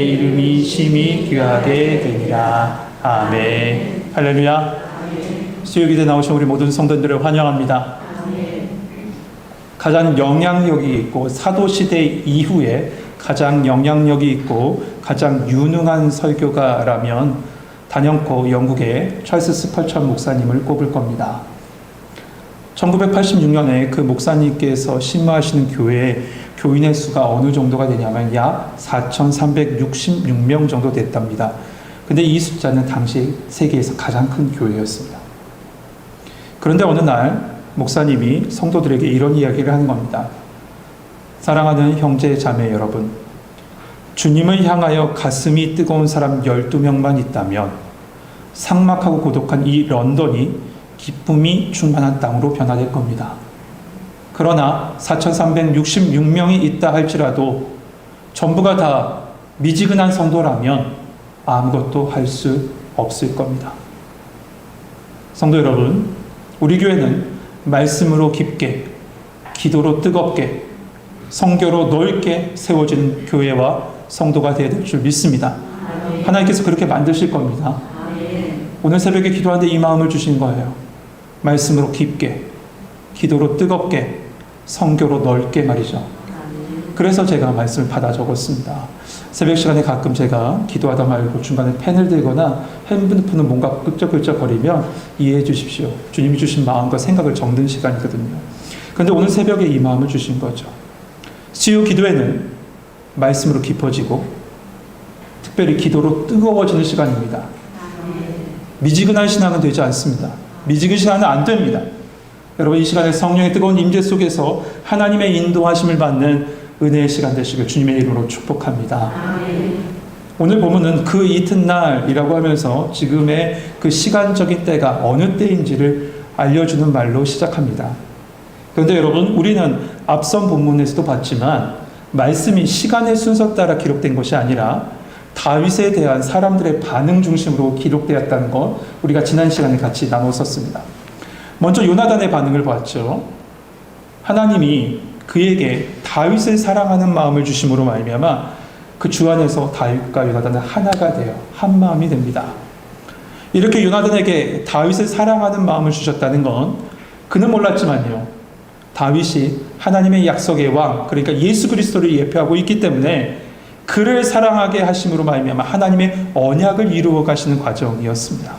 이름이 심히 귀하게 되니라. 아멘. 할렐루야. 수요기대 나오신 우리 모든 성도들을 환영합니다. 가장 영향력이 있고 사도시대 이후에 가장 영향력이 있고 가장 유능한 설교가라면 단연코 영국의 찰스 스펄천 목사님을 꼽을 겁니다. 1986년에 그 목사님께서 신무하시는 교회에 교인의 수가 어느 정도가 되냐면 약 4,366명 정도 됐답니다. 근데 이 숫자는 당시 세계에서 가장 큰 교회였습니다. 그런데 어느 날 목사님이 성도들에게 이런 이야기를 하는 겁니다. 사랑하는 형제 자매 여러분, 주님을 향하여 가슴이 뜨거운 사람 12명만 있다면 삭막하고 고독한 이 런던이 기쁨이 충만한 땅으로 변화될 겁니다. 그러나 4,366명이 있다 할지라도 전부가 다 미지근한 성도라면 아무것도 할 수 없을 겁니다. 성도 여러분, 우리 교회는 말씀으로 깊게, 기도로 뜨겁게, 성교로 넓게 세워진 교회와 성도가 되어야 될 줄 믿습니다. 하나님께서 그렇게 만드실 겁니다. 오늘 새벽에 기도하는데 이 마음을 주신 거예요. 말씀으로 깊게, 기도로 뜨겁게, 성교로 넓게 말이죠. 그래서 제가 말씀을 받아 적었습니다. 새벽 시간에 가끔 제가 기도하다 말고 중간에 펜을 들거나 핸드폰을 뭔가 끄적끄적거리면 이해해 주십시오. 주님이 주신 마음과 생각을 적는 시간이거든요. 그런데 오늘 새벽에 이 마음을 주신 거죠. 수요 기도회는 말씀으로 깊어지고 특별히 기도로 뜨거워지는 시간입니다. 미지근한 신앙은 되지 않습니다. 미지근 신앙은 안 됩니다. 여러분, 이 시간에 성령의 뜨거운 임재 속에서 하나님의 인도하심을 받는 은혜의 시간 되시길 주님의 이름으로 축복합니다. 오늘 보면은 그 이튿날이라고 하면서 지금의 그 시간적인 때가 어느 때인지를 알려주는 말로 시작합니다. 그런데 여러분, 우리는 앞선 본문에서도 봤지만 말씀이 시간의 순서 따라 기록된 것이 아니라 다윗에 대한 사람들의 반응 중심으로 기록되었다는 것, 우리가 지난 시간에 같이 나눴었습니다. 먼저 요나단의 반응을 봤죠. 하나님이 그에게 다윗을 사랑하는 마음을 주심으로 말미암아 그 주 안에서 다윗과 요나단은 하나가 되어 한 마음이 됩니다. 이렇게 요나단에게 다윗을 사랑하는 마음을 주셨다는 건 그는 몰랐지만요, 다윗이 하나님의 약속의 왕, 그러니까 예수 그리스도를 예표하고 있기 때문에 그를 사랑하게 하심으로 말미암아 하나님의 언약을 이루어 가시는 과정이었습니다.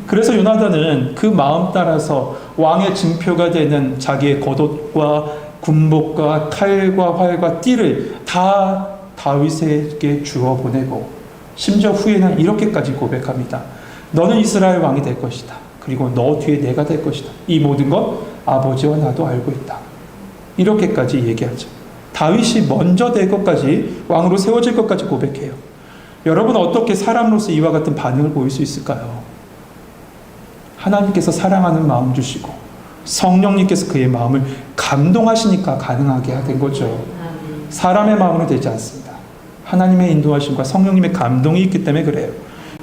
그래서 요나단은 그 마음 따라서 왕의 증표가 되는 자기의 겉옷과 군복과 칼과 활과 띠를 다 다윗에게 주어 보내고 심지어 후에는 이렇게까지 고백합니다. 너는 이스라엘 왕이 될 것이다. 그리고 너 뒤에 내가 될 것이다. 이 모든 것 아버지와 나도 알고 있다. 이렇게까지 얘기하죠. 다윗이 먼저 될 것까지, 왕으로 세워질 것까지 고백해요. 여러분, 어떻게 사람으로서 이와 같은 반응을 보일 수 있을까요? 하나님께서 사랑하는 마음 주시고 성령님께서 그의 마음을 감동하시니까 가능하게 된 거죠. 사람의 마음으로 되지 않습니다. 하나님의 인도하심과 성령님의 감동이 있기 때문에 그래요.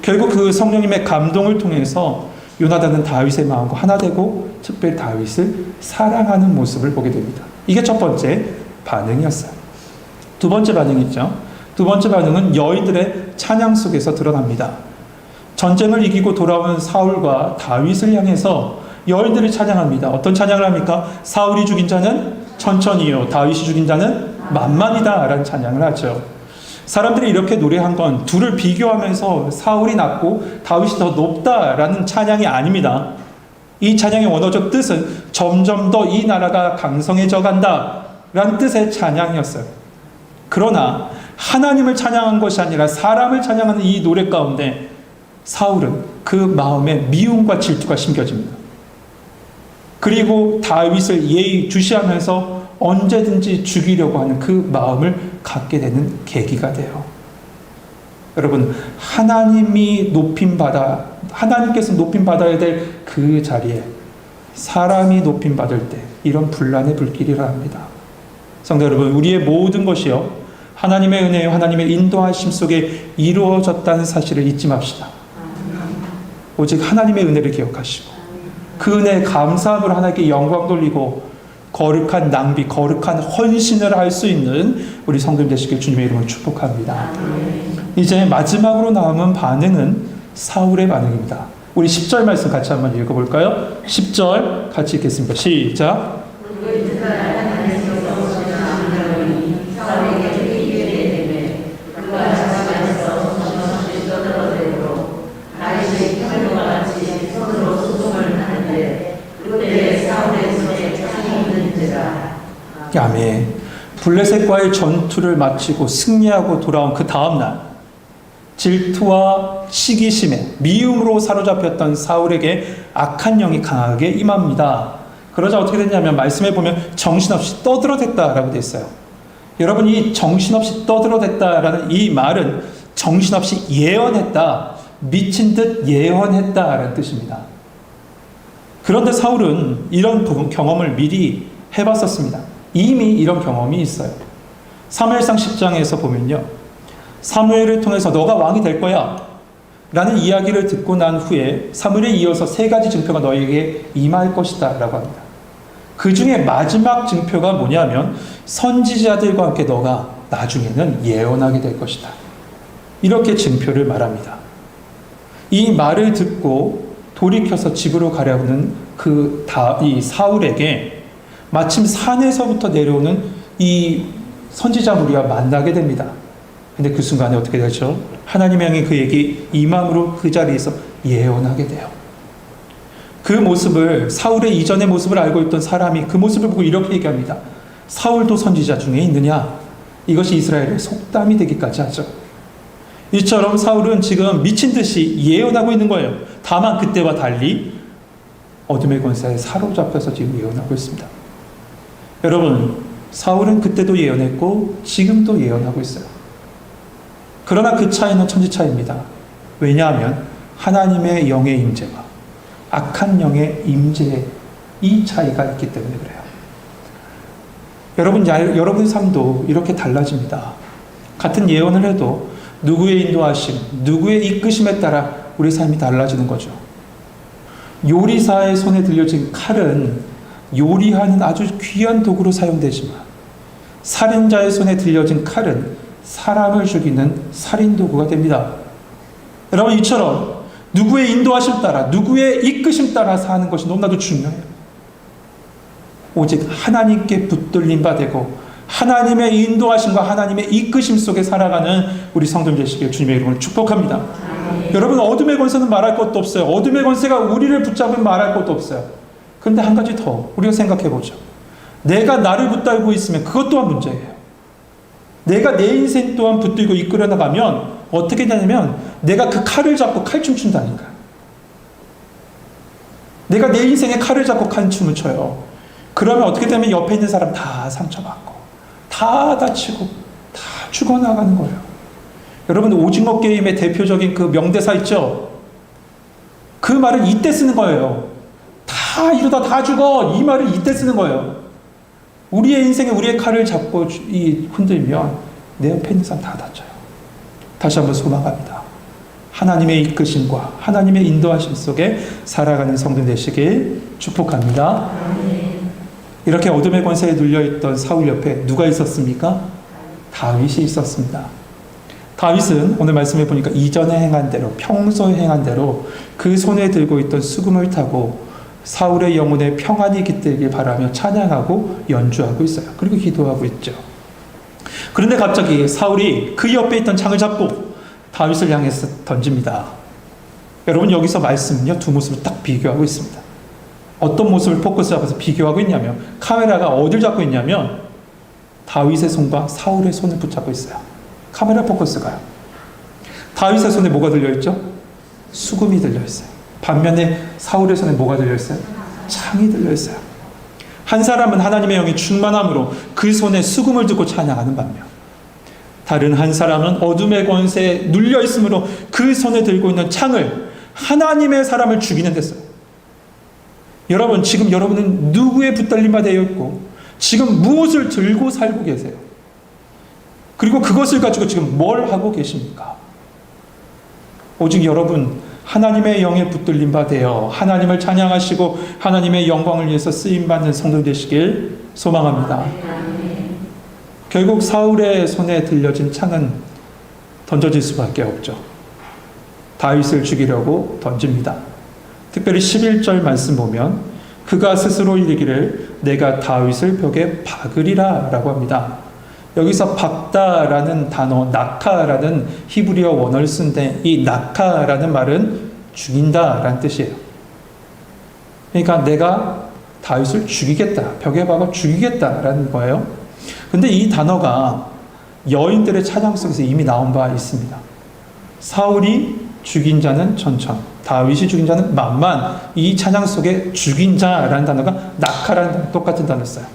결국 그 성령님의 감동을 통해서 요나단은 다윗의 마음과 하나 되고 특별히 다윗을 사랑하는 모습을 보게 됩니다. 이게 첫 번째 반응이었어요. 두 번째 반응이죠. 두 번째 반응은 여인들의 찬양 속에서 드러납니다. 전쟁을 이기고 돌아오는 사울과 다윗을 향해서 여인들이 찬양합니다. 어떤 찬양을 합니까? 사울이 죽인 자는 천천히요, 다윗이 죽인 자는 만만이다 라는 찬양을 하죠. 사람들이 이렇게 노래한 건 둘을 비교하면서 사울이 낮고 다윗이 더 높다라는 찬양이 아닙니다. 이 찬양의 원어적 뜻은 점점 더 이 나라가 강성해져 간다 라는 뜻의 찬양이었어요. 그러나 하나님을 찬양한 것이 아니라 사람을 찬양하는 이 노래 가운데 사울은 그 마음에 미움과 질투가 심겨집니다. 그리고 다윗을 예의주시하면서 언제든지 죽이려고 하는 그 마음을 갖게 되는 계기가 돼요. 여러분, 하나님께서 높임받아야 될 그 자리에 사람이 높임받을 때 이런 분란의 불길이라 합니다. 성도 여러분, 우리의 모든 것이요, 하나님의 은혜와 하나님의 인도하심 속에 이루어졌다는 사실을 잊지 맙시다. 오직 하나님의 은혜를 기억하시고 그 은혜에 감사함으로 하나님께 영광 돌리고 거룩한 낭비, 거룩한 헌신을 할 수 있는 우리 성도님 되시길 주님의 이름으로 축복합니다. 이제 마지막으로 남은 반응은 사울의 반응입니다. 우리 10절 말씀 같이 한번 읽어볼까요? 10절 같이 읽겠습니다. 시작. 아멘. 블레셋과의 전투를 마치고 승리하고 돌아온 그 다음날 질투와 시기심에 미움으로 사로잡혔던 사울에게 악한 영이 강하게 임합니다. 그러자 어떻게 됐냐면 말씀해 보면 정신없이 떠들어댔다라고 돼 있어요. 여러분, 이 정신없이 떠들어댔다라는 이 말은 정신없이 예언했다, 미친 듯 예언했다라는 뜻입니다. 그런데 사울은 이런 경험을 미리 해봤었습니다. 이미 이런 경험이 있어요. 사무엘상 10장에서 보면요, 사무엘을 통해서 너가 왕이 될 거야 라는 이야기를 듣고 난 후에 사무엘에 이어서 3가지 증표가 너에게 임할 것이다 라고 합니다. 그 중에 마지막 증표가 뭐냐면 선지자들과 함께 너가 나중에는 예언하게 될 것이다, 이렇게 증표를 말합니다. 이 말을 듣고 돌이켜서 집으로 가려는 이 사울에게 마침 산에서부터 내려오는 이 선지자 무리와 만나게 됩니다. 근데 그 순간에 어떻게 되죠? 하나님의 영이 그에게 임함으로 그 자리에서 예언하게 돼요. 그 모습을, 사울의 이전의 모습을 알고 있던 사람이 그 모습을 보고 이렇게 얘기합니다. 사울도 선지자 중에 있느냐? 이것이 이스라엘의 속담이 되기까지 하죠. 이처럼 사울은 지금 미친 듯이 예언하고 있는 거예요. 다만 그때와 달리 어둠의 권세에 사로잡혀서 지금 예언하고 있습니다. 여러분, 사울은 그때도 예언했고 지금도 예언하고 있어요. 그러나 그 차이는 천지차이입니다. 왜냐하면 하나님의 영의 임재와 악한 영의 임재에 이 차이가 있기 때문에 그래요. 여러분의 삶도 이렇게 달라집니다. 같은 예언을 해도 누구의 인도하심, 누구의 이끄심에 따라 우리 삶이 달라지는 거죠. 요리사의 손에 들려진 칼은 요리하는 아주 귀한 도구로 사용되지만 살인자의 손에 들려진 칼은 사람을 죽이는 살인 도구가 됩니다. 여러분, 이처럼 누구의 인도하심 따라, 누구의 이끄심 따라 사는 것이 너무나도 중요해요. 오직 하나님께 붙들림 받고 하나님의 인도하심과 하나님의 이끄심 속에 살아가는 우리 성도님 되시길 주님의 이름으로 축복합니다. 여러분, 어둠의 권세는 말할 것도 없어요. 어둠의 권세가 우리를 붙잡으면 말할 것도 없어요. 그런데 한 가지 더 우리가 생각해 보죠. 내가 나를 붙들고 있으면 그것 또한 문제예요. 내가 내 인생 또한 붙들고 이끌어 나가면 어떻게 되냐면 내가 그 칼을 잡고 칼춤 춘다니까. 내가 내 인생에 칼을 잡고 칼춤을 춰요. 그러면 어떻게 되면 옆에 있는 사람 다 상처받고 다 다치고 다 죽어나가는 거예요. 여러분, 오징어 게임의 대표적인 그 명대사 있죠? 그 말을 이때 쓰는 거예요. 다 이러다 다 죽어, 이 말을 이때 쓰는 거예요. 우리의 인생에 우리의 칼을 잡고 흔들면 내 옆에 있는 사람 다 다쳐요. 다시 한번 소망합니다. 하나님의 이끄심과 하나님의 인도하심 속에 살아가는 성도 되시길 축복합니다. 이렇게 어둠의 권세에 눌려있던 사울 옆에 누가 있었습니까? 다윗이 있었습니다. 다윗은 오늘 말씀해 보니까 이전에 행한 대로, 평소에 행한 대로 그 손에 들고 있던 수금을 타고 사울의 영혼에 평안이 깃들길 바라며 찬양하고 연주하고 있어요. 그리고 기도하고 있죠. 그런데 갑자기 사울이 그 옆에 있던 창을 잡고 다윗을 향해서 던집니다. 여러분, 여기서 말씀은요, 두 모습을 딱 비교하고 있습니다. 어떤 모습을 포커스 잡아서 비교하고 있냐면, 카메라가 어딜 잡고 있냐면 다윗의 손과 사울의 손을 붙잡고 있어요. 카메라 포커스가요. 다윗의 손에 뭐가 들려있죠? 수금이 들려있어요. 반면에 사울의 손에 뭐가 들려있어요? 창이 들려있어요. 한 사람은 하나님의 영이 충만함으로 그 손에 수금을 들고 찬양하는 반면, 다른 한 사람은 어둠의 권세에 눌려있으므로 그 손에 들고 있는 창을 하나님의 사람을 죽이는 데 써요. 여러분, 지금 여러분은 누구의 붙들림바 되어 있고 지금 무엇을 들고 살고 계세요? 그리고 그것을 가지고 지금 뭘 하고 계십니까? 오직 여러분, 하나님의 영에 붙들림 바 되어 하나님을 찬양하시고 하나님의 영광을 위해서 쓰임받는 성도 되시길 소망합니다. 결국 사울의 손에 들려진 창은 던져질 수밖에 없죠. 다윗을 죽이려고 던집니다. 특별히 11절 말씀 보면 그가 스스로 이르기를 내가 다윗을 벽에 박으리라 라고 합니다. 여기서 박다라는 단어, 낙하라는 히브리어 원어를 쓴데 이 낙하라는 말은 죽인다라는 뜻이에요. 그러니까 내가 다윗을 죽이겠다, 벽에 박아 죽이겠다라는 거예요. 근데 이 단어가 여인들의 찬양 속에서 이미 나온 바 있습니다. 사울이 죽인 자는 천천, 다윗이 죽인 자는 만만. 이 찬양 속에 죽인 자라는 단어가 낙하라는 똑같은 단어를 써요.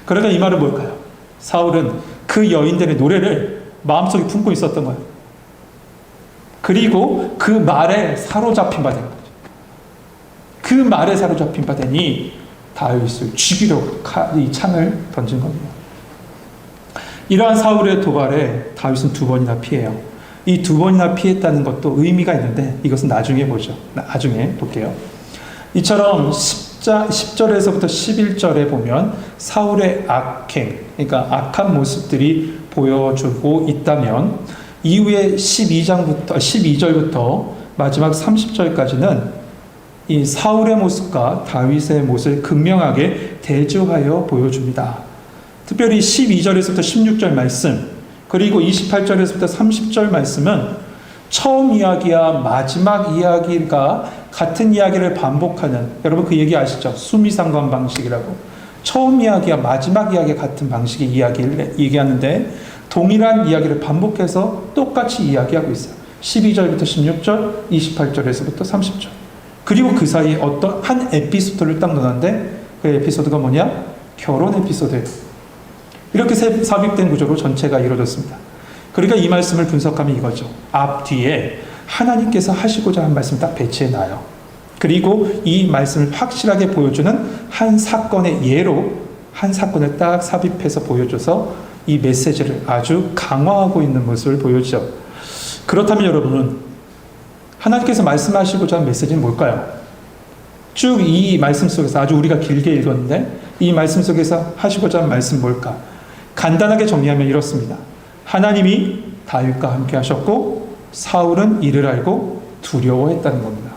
그러니까 이 말은 뭘까요? 사울은 그 여인들의 노래를 마음속에 품고 있었던 거예요. 그리고 그 말에 사로잡힌 바 된 거죠. 그 말에 사로잡힌 바 되니 다윗을 죽이려고 이 창을 던진 겁니다. 이러한 사울의 도발에 다윗은 2번이나 피해요. 이 2번이나 피했다는 것도 의미가 있는데 이것은 나중에 보죠. 나중에 볼게요. 이처럼 10절에서부터 11절에 보면 사울의 악행, 그러니까 악한 모습들이 보여주고 있다면 이후에 12절부터 마지막 30절까지는 이 사울의 모습과 다윗의 모습을 극명하게 대조하여 보여줍니다. 특별히 12절에서부터 16절 말씀, 그리고 28절에서부터 30절 말씀은 처음 이야기와 마지막 이야기가 같은 이야기를 반복하는, 여러분 그 얘기 아시죠? 수미상관 방식이라고. 처음 이야기와 마지막 이야기가 같은 방식의 이야기를 얘기하는데 동일한 이야기를 반복해서 똑같이 이야기하고 있어요. 12절부터 16절, 28절에서부터 30절. 그리고 그 사이에 어떤 한 에피소드를 딱 넣었는데 그 에피소드가 뭐냐? 결혼 에피소드예요. 이렇게 삽입된 구조로 전체가 이루어졌습니다. 그러니까 이 말씀을 분석하면 이거죠. 앞뒤에 하나님께서 하시고자 한 말씀 딱 배치해놔요. 그리고 이 말씀을 확실하게 보여주는 한 사건의 예로 한 사건을 딱 삽입해서 보여줘서 이 메시지를 아주 강화하고 있는 모습을 보여주죠. 그렇다면 여러분은 하나님께서 말씀하시고자 한 메시지는 뭘까요? 쭉 이 말씀 속에서 아주 우리가 길게 읽었는데 이 말씀 속에서 하시고자 한 말씀 뭘까? 간단하게 정리하면 이렇습니다. 하나님이 다윗과 함께 하셨고 사울은 이를 알고 두려워했다는 겁니다.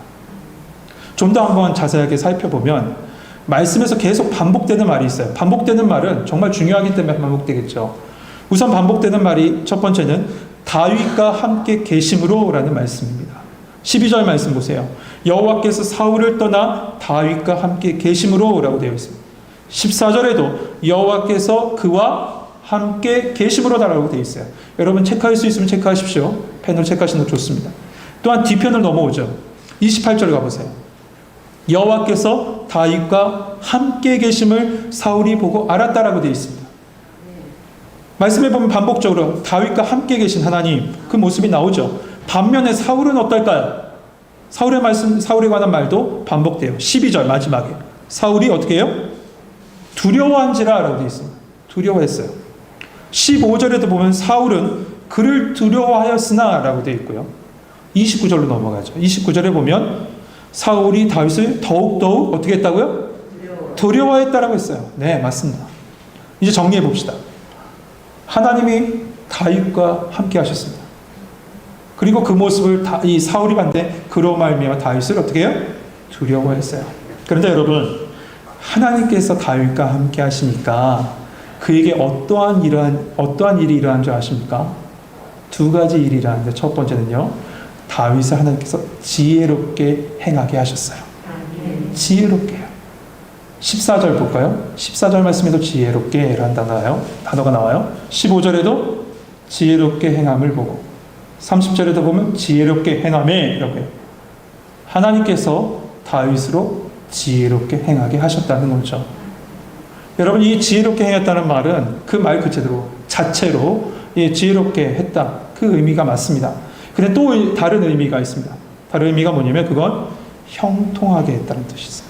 좀 더 한번 자세하게 살펴보면 말씀에서 계속 반복되는 말이 있어요. 반복되는 말은 정말 중요하기 때문에 반복되겠죠. 우선 반복되는 말이 첫 번째는 다윗과 함께 계심으로 라는 말씀입니다. 12절 말씀 보세요. 여호와께서 사울을 떠나 다윗과 함께 계심으로 라고 되어 있습니다. 14절에도 여호와께서 그와 함께 계심으로 라고 되어 있어요. 여러분 체크할 수 있으면 체크하십시오. 펜으로 체크하시는 거 좋습니다. 또한 뒤편을 넘어오죠. 28절 가보세요. 여호와께서 다윗과 함께 계심을 사울이 보고 알았다라고 되어 있습니다. 말씀해 보면 반복적으로 다윗과 함께 계신 하나님 그 모습이 나오죠. 반면에 사울은 어떨까요? 사울의 말씀, 사울에 관한 말도 반복돼요. 12절 마지막에 사울이 어떻게 해요? 두려워한지라 라고 되어 있습니다. 두려워했어요. 15절에도 보면 사울은 그를 두려워하였으나 라고 되어 있고요. 29절로 넘어가죠. 29절에 보면 사울이 다윗을 더욱더욱 어떻게 했다고요? 두려워했다라고 했어요. 네, 맞습니다. 이제 정리해 봅시다. 하나님이 다윗과 함께 하셨습니다. 그리고 그 모습을 이 사울이 봤는데 그로 말미암아 다윗을 어떻게 해요? 두려워했어요. 그런데 여러분 하나님께서 다윗과 함께 하시니까 그에게 어떠한 일이 일어난 줄 아십니까? 2가지 일이 일어났는데 첫 번째는요. 다윗을 하나님께서 지혜롭게 행하게 하셨어요. 지혜롭게요. 14절 볼까요? 14절 말씀에도 지혜롭게 라는 단어가 나와요. 15절에도 지혜롭게 행함을 보고 30절에도 보면 지혜롭게 행함에 라고 해요. 하나님께서 다윗으로 지혜롭게 행하게 하셨다는 거죠. 여러분 이 지혜롭게 행했다는 말은 그 말 그대로 자체로 지혜롭게 했다. 그 의미가 맞습니다. 근데 또 다른 의미가 있습니다. 다른 의미가 뭐냐면 그건 형통하게 했다는 뜻이 있어요.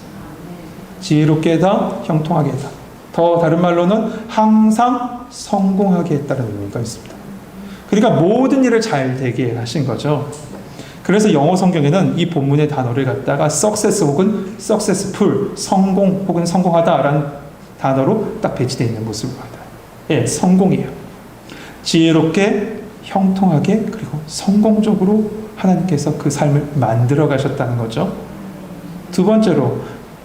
지혜롭게 했다, 형통하게 했다. 더 다른 말로는 항상 성공하게 했다는 의미가 있습니다. 그러니까 모든 일을 잘 되게 하신 거죠. 그래서 영어 성경에는 이 본문의 단어를 갖다가 success 혹은 successful, 성공 혹은 성공하다라는 단어로 딱 배치되어 있는 모습을 봐요. 예, 성공이에요. 지혜롭게, 형통하게, 그리고 성공적으로 하나님께서 그 삶을 만들어 가셨다는 거죠. 두 번째로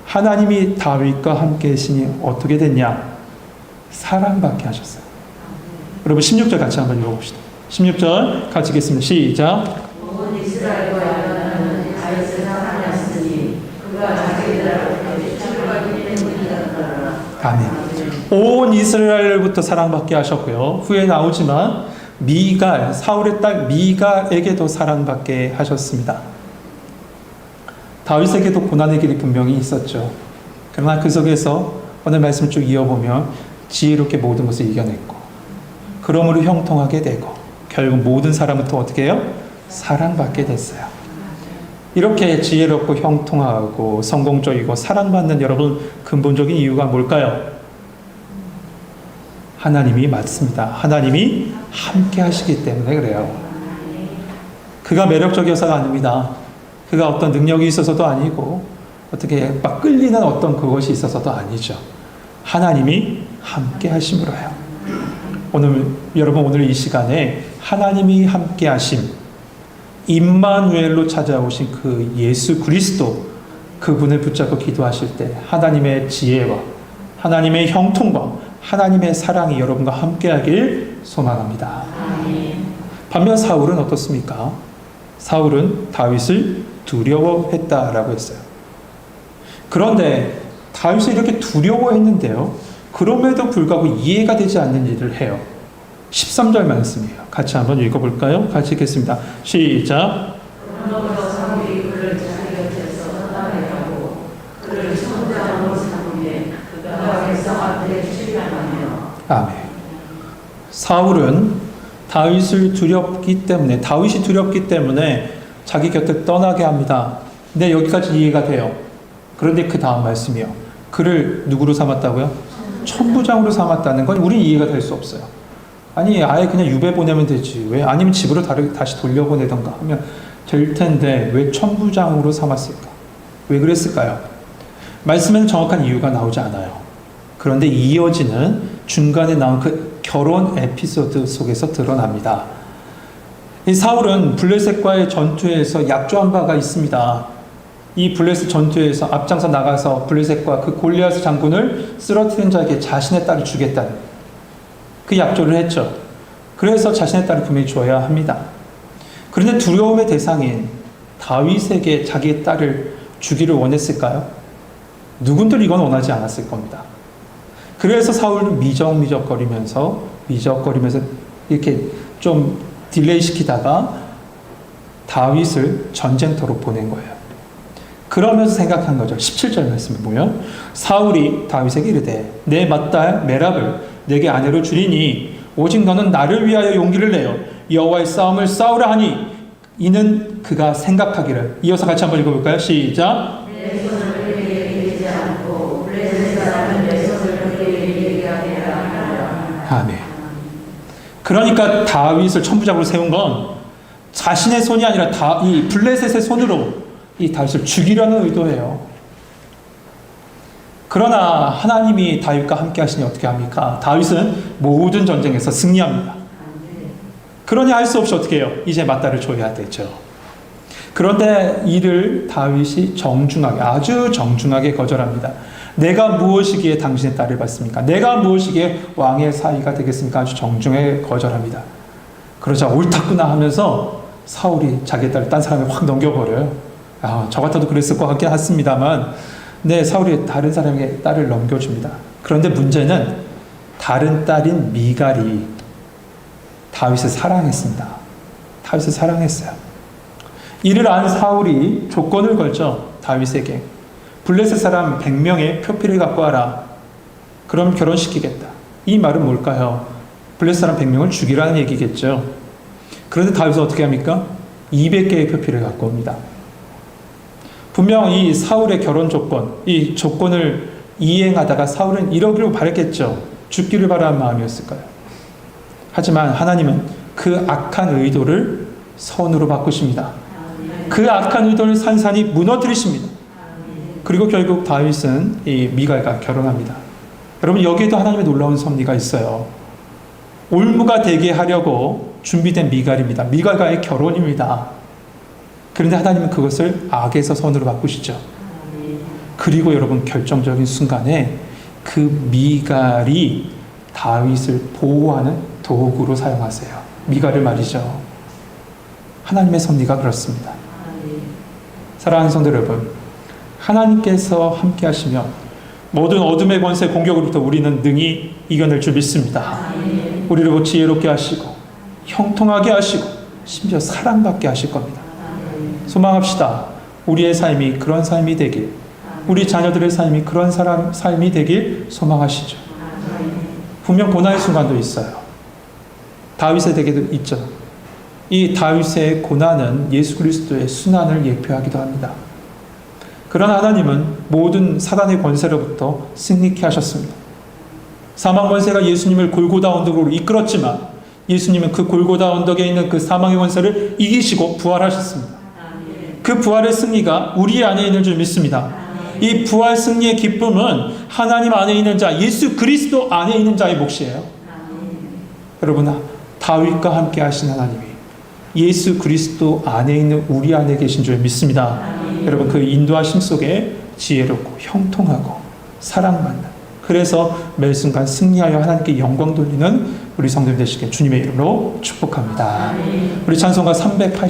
하나님이 다윗과 함께 계시니 어떻게 됐냐? 사랑받게 하셨어요. 여러분 16절 같이 한번 읽어봅시다. 16절 같이 읽겠습니다. 시작. 온 이스라엘과 야단은 다윗을 사랑하였으니 그가 자기들을 추격하기 때문이었더라. 아멘. 온 이스라엘부터 사랑받게 하셨고요. 후에 나오지만 미갈, 사울의 딸 미갈에게도 사랑받게 하셨습니다. 다윗에게도 고난의 길이 분명히 있었죠. 그러나 그 속에서 오늘 말씀을 쭉 이어보면 지혜롭게 모든 것을 이겨냈고, 그러므로 형통하게 되고, 결국 모든 사람부터 어떻게 해요? 사랑받게 됐어요. 이렇게 지혜롭고 형통하고 성공적이고 사랑받는 여러분 근본적인 이유가 뭘까요? 하나님이 맞습니다. 하나님이 함께 하시기 때문에 그래요. 그가 매력적이어서가 아닙니다. 그가 어떤 능력이 있어서도 아니고 어떻게 막 끌리는 어떤 그것이 있어서도 아니죠. 하나님이 함께 하심으로요. 여러분 오늘 이 시간에 하나님이 함께 하심, 임마누엘로 찾아오신 그 예수 그리스도, 그분을 붙잡고 기도하실 때 하나님의 지혜와 하나님의 형통과 하나님의 사랑이 여러분과 함께하길 소망합니다. 반면 사울은 어떻습니까? 사울은 다윗을 두려워했다라고 했어요. 그런데 다윗을 이렇게 두려워했는데요, 그럼에도 불구하고 이해가 되지 않는 일을 해요. 13절 말씀이에요. 같이 한번 읽어볼까요? 같이 읽겠습니다. 시작. 그러므로 사울이 그를 자기 곁에서 떠나게 하고 그를 총장으로 삼으며 그가 백성 앞에 출입하며. 아멘. 사울은 다윗이 두렵기 때문에 자기 곁을 떠나게 합니다. 네, 여기까지 이해가 돼요. 그런데 그 다음 말씀이요. 그를 누구로 삼았다고요? 천부장으로 삼았다는 건 우린 이해가 될 수 없어요. 아니, 아예 그냥 유배 보내면 되지. 왜? 아니면 집으로 다시 돌려보내던가 하면 될 텐데 왜 천부장으로 삼았을까? 왜 그랬을까요? 말씀에는 정확한 이유가 나오지 않아요. 그런데 이어지는 중간에 나온 그 결혼 에피소드 속에서 드러납니다. 이 사울은 블레셋과의 전투에서 약조한 바가 있습니다. 이 블레셋 전투에서 앞장서 나가서 블레셋과 그 골리앗 장군을 쓰러뜨린 자에게 자신의 딸을 주겠다는 그 약조를 했죠. 그래서 자신의 딸을 분명히 줘야 합니다. 그런데 두려움의 대상인 다윗에게 자기의 딸을 주기를 원했을까요? 누군들 이건 원하지 않았을 겁니다. 그래서 사울은 미적거리면서 이렇게 좀 딜레이 시키다가 다윗을 전쟁터로 보낸 거예요. 그러면서 생각한 거죠. 17절 말씀을 보면 사울이 다윗에게 이르되 내 맏딸 메랍을 내게 아내로 주리니 오직 너는 나를 위하여 용기를 내어 여호와의 싸움을 싸우라 하니 이는 그가 생각하기를. 이어서 같이 한번 읽어볼까요? 시작. 내 손을 그에게 밀지 않고 블레셋 사람은 내 손을 그에게 밀게 하리라. 아멘. 그러니까 다윗을 천부장으로 세운 건 자신의 손이 아니라 이 블레셋의 손으로 이 다윗을 죽이려는 의도예요. 그러나 하나님이 다윗과 함께 하시니 어떻게 합니까? 다윗은 모든 전쟁에서 승리합니다. 그러니 할 수 없이 어떻게 해요? 이제 맏딸을 줘야 되죠. 그런데 이를 다윗이 아주 정중하게 거절합니다. 내가 무엇이기에 당신의 딸을 받습니까? 내가 무엇이기에 왕의 사위가 되겠습니까? 아주 정중하게 거절합니다. 그러자 옳다구나 하면서 사울이 자기 딸을 딴 사람에 확 넘겨버려요. 저 같아도 그랬을 것 같긴 했습니다만 사울이 다른 사람에게 딸을 넘겨줍니다. 그런데 문제는 다른 딸인 미갈이 다윗을 사랑했습니다. 다윗을 사랑했어요. 이를 안 사울이 조건을 걸죠. 다윗에게. 블레셋 사람 100명의 표피를 갖고 와라. 그럼 결혼시키겠다. 이 말은 뭘까요? 블레셋 사람 100명을 죽이라는 얘기겠죠. 그런데 다윗은 어떻게 합니까? 200개의 표피를 갖고 옵니다. 분명 이 사울의 결혼 조건, 이 조건을 이행하다가 사울은 이러기를 바랬겠죠. 죽기를 바라는 마음이었을까요? 하지만 하나님은 그 악한 의도를 선으로 바꾸십니다. 그 악한 의도를 산산히 무너뜨리십니다. 그리고 결국 다윗은 이 미갈과 결혼합니다. 여러분, 여기에도 하나님의 놀라운 섭리가 있어요. 올무가 되게 하려고 준비된 미갈입니다. 미갈과의 결혼입니다. 그런데 하나님은 그것을 악에서 선으로 바꾸시죠. 그리고 여러분, 결정적인 순간에 그 미갈이 다윗을 보호하는 도구로 사용하세요. 미갈을 말이죠. 하나님의 섭리가 그렇습니다. 사랑하는 성도 여러분, 하나님께서 함께 하시면 모든 어둠의 권세 공격으로부터 우리는 능히 이겨낼 줄 믿습니다. 우리를 지혜롭게 하시고 형통하게 하시고 심지어 사랑받게 하실 겁니다. 소망합시다. 우리의 삶이 그런 삶이 되길, 우리 자녀들의 삶이 그런 삶이 되길 소망하시죠. 분명 고난의 순간도 있어요. 다윗에게도 있죠. 이 다윗의 고난은 예수 그리스도의 순환을 예표하기도 합니다. 그러나 하나님은 모든 사단의 권세로부터 승리케 하셨습니다. 사망 권세가 예수님을 골고다 언덕으로 이끌었지만 예수님은 그 골고다 언덕에 있는 그 사망의 권세를 이기시고 부활하셨습니다. 그 부활의 승리가 우리 안에 있는 줄 믿습니다. 이 부활 승리의 기쁨은 하나님 안에 있는 자, 예수 그리스도 안에 있는 자의 몫이에요. 여러분, 다윗과 함께 하신 하나님이 예수 그리스도 안에 있는 우리 안에 계신 줄 믿습니다. 여러분, 그 인도하심 속에 지혜롭고 형통하고 사랑받는, 그래서 매 순간 승리하여 하나님께 영광 돌리는 우리 성도님 되시길 주님의 이름으로 축복합니다. 우리 찬송가 384